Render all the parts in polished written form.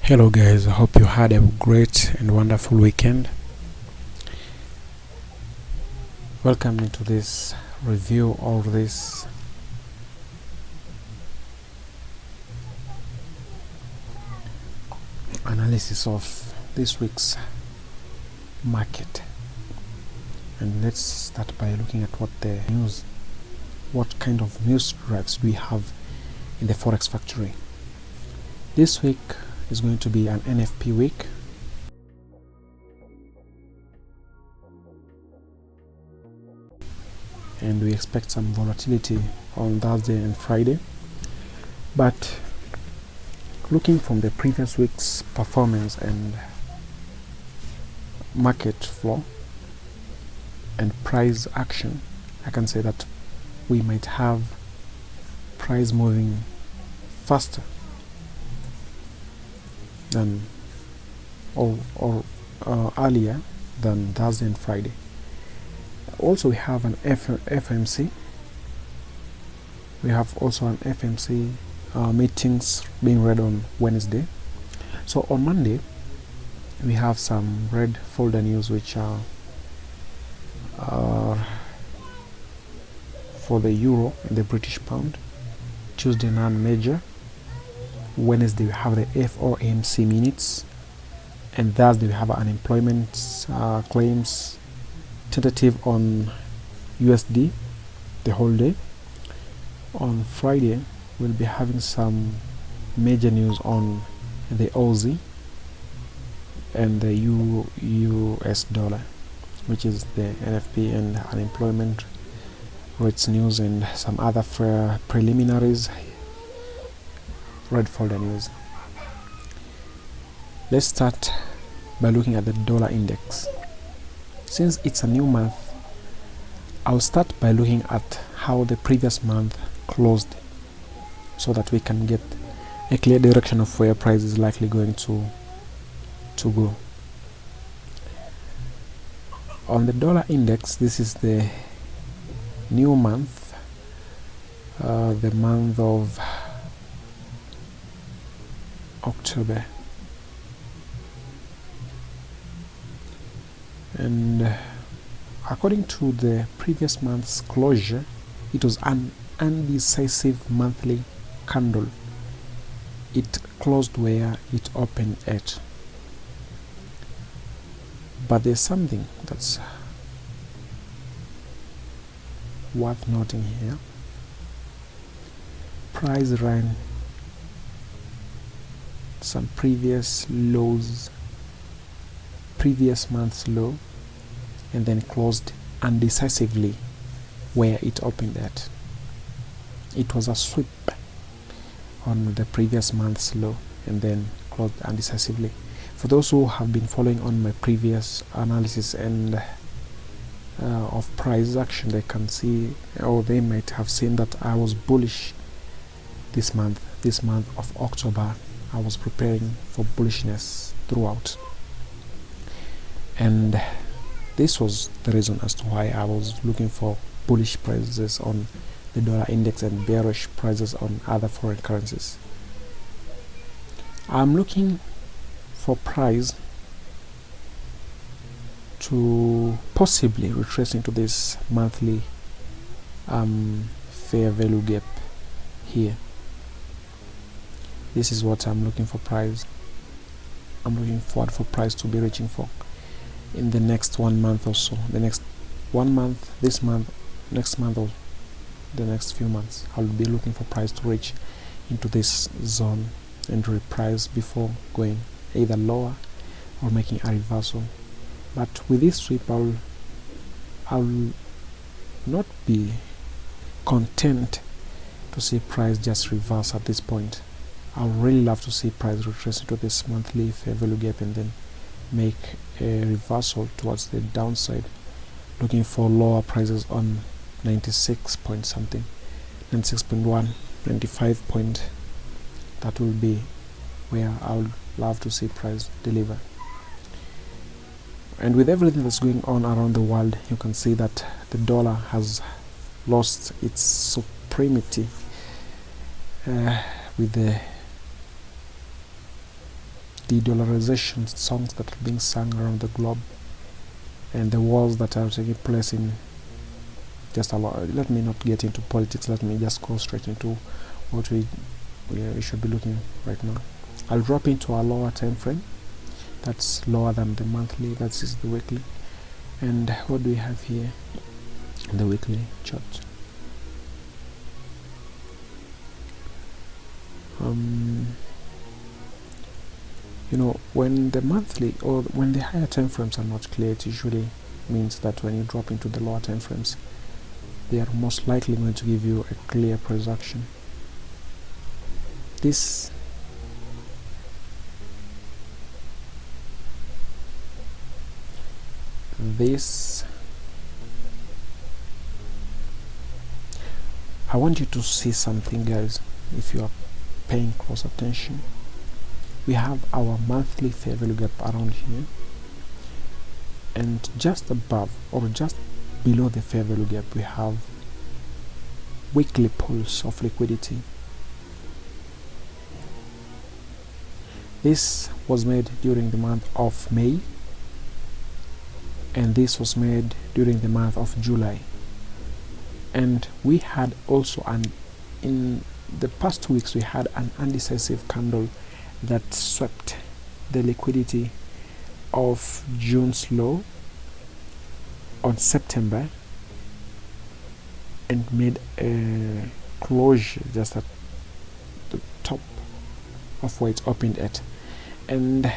Hello guys, I hope you had a great and wonderful weekend. Welcome into this review of this analysis of this week's market. And let's start by looking at what kind of news drives we have in the Forex factory. This week is going to be an NFP week. And we expect some volatility on Thursday and Friday. But looking from the previous week's performance and market flow and price action, I can say that we might have price moving faster than or earlier than Thursday and Friday. Also, we have an FMC. We have also an FMC meetings being read on Wednesday. So on Monday, we have some red folder news which are for the euro and the British pound. Tuesday, non-major. Wednesday, we have the FOMC minutes, and Thursday, we have unemployment claims tentative on USD the whole day. On Friday, we'll be having some major news on the Aussie and the US dollar, which is the NFP and unemployment rates news, and some other preliminaries, red folder news. Let's start by looking at the dollar index. Since it's a new month, I'll start by looking at how the previous month closed so that we can get a clear direction of where price is likely going to go. On the dollar index, this is the new month, the month of October, and according to the previous month's closure, it was an undecisive monthly candle. It closed where it opened at. But there's something that's worth noting here. Price ran some previous lows, previous month's low, and then closed undecisively where it opened at. It was a sweep on the previous month's low and then closed undecisively. For those who have been following on my previous analysis and of price action, they can see, or they might have seen, that I was bullish this month of October. I was preparing for bullishness throughout, and this was the reason as to why I was looking for bullish prices on the dollar index and bearish prices on other foreign currencies. I'm looking for price to possibly retrace into this monthly fair value gap here. This is what I'm looking for price. I'm looking forward for price to be reaching for in the next 1 month or so. The next 1 month, this month, next month, or the next few months, I'll be looking for price to reach into this zone and reprice before going either lower or making a reversal. But with this sweep, I'll not be content to see price just reverse at this point. I would really love to see price retrace into this monthly fair value gap and then make a reversal towards the downside, looking for lower prices on 96 point something, 96.1, 95 point. That will be where I would love to see price deliver. And with everything that's going on around the world, you can see that the dollar has lost its supremacy with the de-dollarization songs that are being sung around the globe, and the wars that are taking place in just a lot. Let me not get into politics, let me just go straight into what we should be looking right now. I'll drop into a lower time frame that's lower than the monthly, that is the weekly. And what do we have here in the weekly chart? You know, when the monthly or when the higher time frames are not clear, it usually means that when you drop into the lower time frames, they are most likely going to give you a clear price action. This I want you to see something, guys. If you are paying close attention, we have our monthly fair value gap around here, and just above or just below the fair value gap we have weekly pulse of liquidity. This was made during the month of May, and this was made during the month of July. And we had also in the past 2 weeks we had an undecisive candle that swept the liquidity of June's low on September and made a closure just at the top of where it opened at. And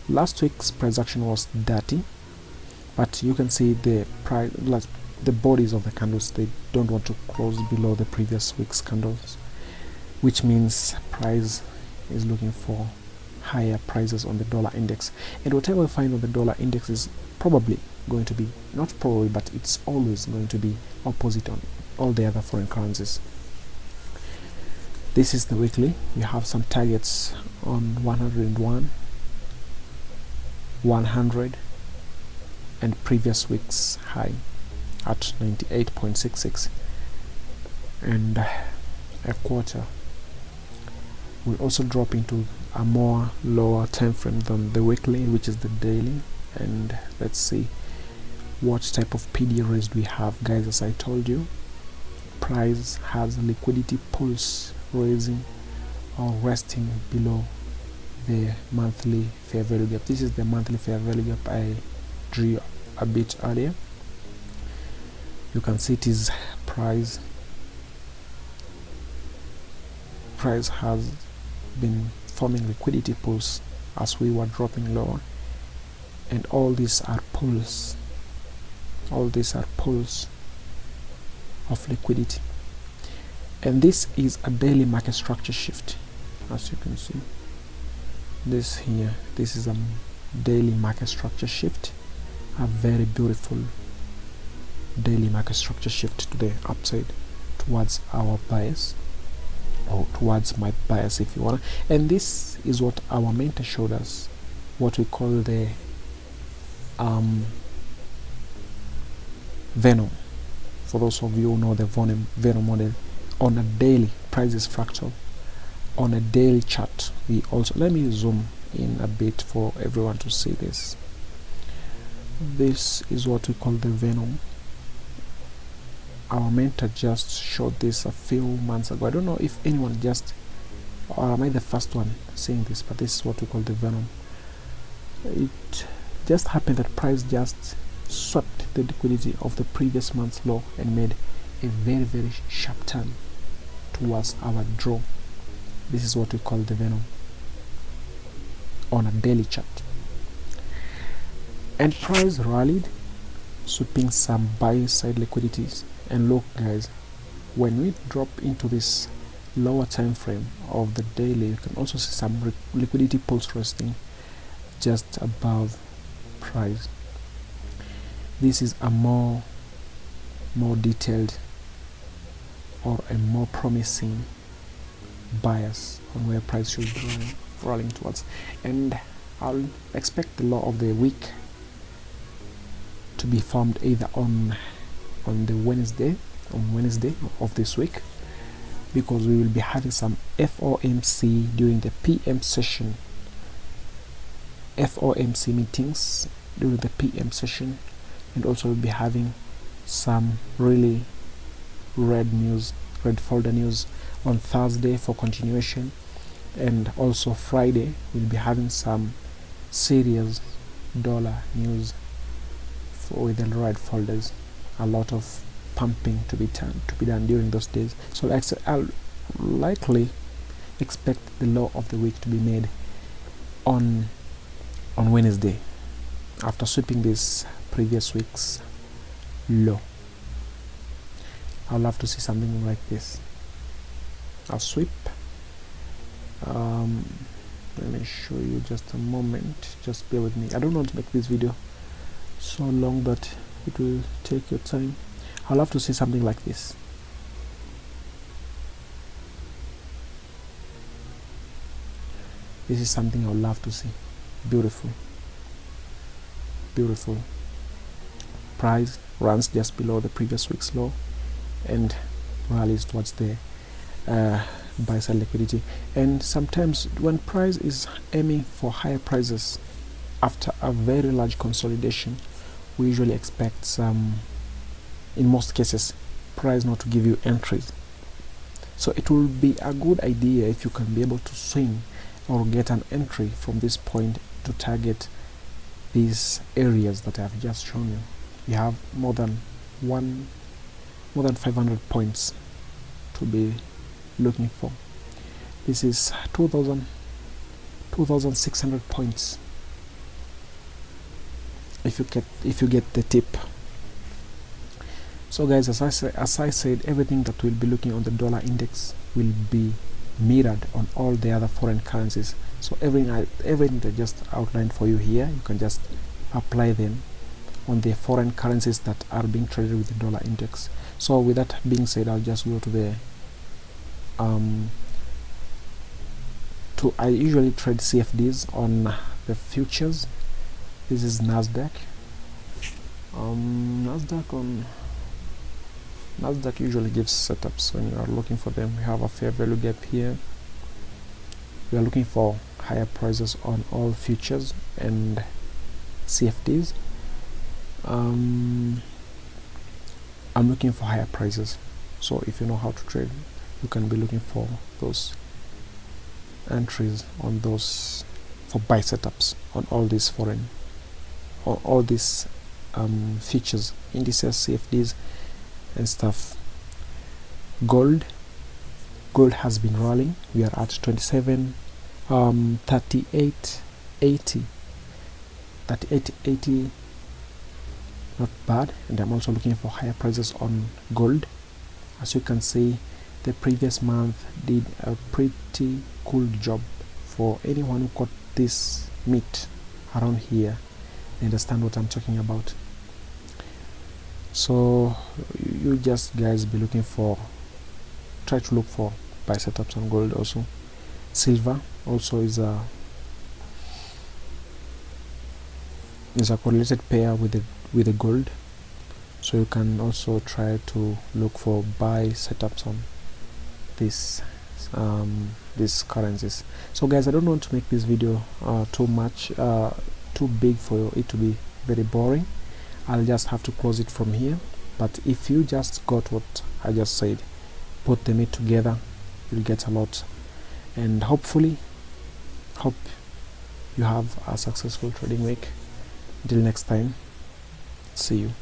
last week's price action was dirty, but you can see the price, the bodies of the candles, they don't want to close below the previous week's candles, which means price is looking for higher prices on the dollar index. And whatever we find on the dollar index is probably going to be, not probably, but it's always going to be opposite on all the other foreign currencies. This is the weekly. We have some targets on 101, 100, and previous week's high at 98.66, and a quarter will also drop into a more lower time frame than the weekly, which is the daily. And let's see what type of PD raise we have, guys. As I told you, price has liquidity pulse raising or resting below the monthly fair value gap. This is the monthly fair value gap I drew a bit earlier. You can see it is price has been forming liquidity pulse as we were dropping lower, and all these are pulls of liquidity. And this is a daily market structure shift. As you can see, this is a daily market structure shift, a very beautiful daily market structure shift to the upside towards our bias, or towards my bias if you want. And this is what our mentor showed us, what we call the Venom. For those of you who know the Venom model, on a daily, price is fractal. On a daily chart, we also, let me zoom in a bit for everyone to see this. This is what we call the Venom. Our mentor just showed this a few months ago. I don't know if anyone or am I the first one seeing this, but this is what we call the Venom. It just happened that price just swept the liquidity of the previous month's low and made a very, very sharp turn towards our draw. This is what we call the Venom on a daily chart. And price rallied, sweeping some buy side liquidities. And look, guys, when we drop into this lower time frame of the daily, you can also see some liquidity pulse resting just above price. This is a more detailed or a more promising bias on where price should be rolling towards. And I'll expect the low of the week to be formed either on Wednesday of this week, because we will be having some FOMC during the PM session FOMC meetings during the PM session, and also we'll be having some really red folder news on Thursday for continuation, and also Friday we'll be having some serious dollar news with the red folders. A lot of pumping to be done during those days. So I'll likely expect the low of the week to be made on Wednesday, after sweeping this previous week's low. I'll love to see something like this. I'll sweep. Let me show you just a moment, just bear with me. I don't want to make this video so long, but it will take your time. I'll love to see something like this. This is something I would love to see. Beautiful, beautiful. Price runs just below the previous week's low and rallies towards the buy side liquidity. And sometimes when price is aiming for higher prices after a very large consolidation, we usually expect some, in most cases, price not to give you entries. So it will be a good idea if you can be able to swing or get an entry from this point to target these areas that I have just shown you. You have more than 500 points to be looking for. This is 2,600 points if you get the tip. So guys, as I said, everything that we'll be looking on the dollar index will be mirrored on all the other foreign currencies. So everything that I just outlined for you here, you can just apply them on the foreign currencies that are being traded with the dollar index. So with that being said, I'll just go to the I usually trade CFDs on the futures. This is Nasdaq. Nasdaq usually gives setups when you are looking for them. We have a fair value gap here. We are looking for higher prices on all futures and CFDs. I'm looking for higher prices. So if you know how to trade, you can be looking for those entries on those for buy setups on all these foreign or all these features, indices, CFDs and stuff. Gold has been rolling. We are at 38.80, not bad. And I'm also looking for higher prices on gold. As you can see, the previous month did a pretty cool job. For anyone who caught this meat around here, they understand what I'm talking about. So you just guys be looking for, try to look for buy setups on gold. Also silver also is a correlated pair with the gold, so you can also try to look for buy setups on these currencies. So guys, I don't want to make this video too big for it to be very boring. I'll just have to close it from here. But if you just got what I just said, put them together, you'll get a lot. And hope you have a successful trading week. Until next time, see you.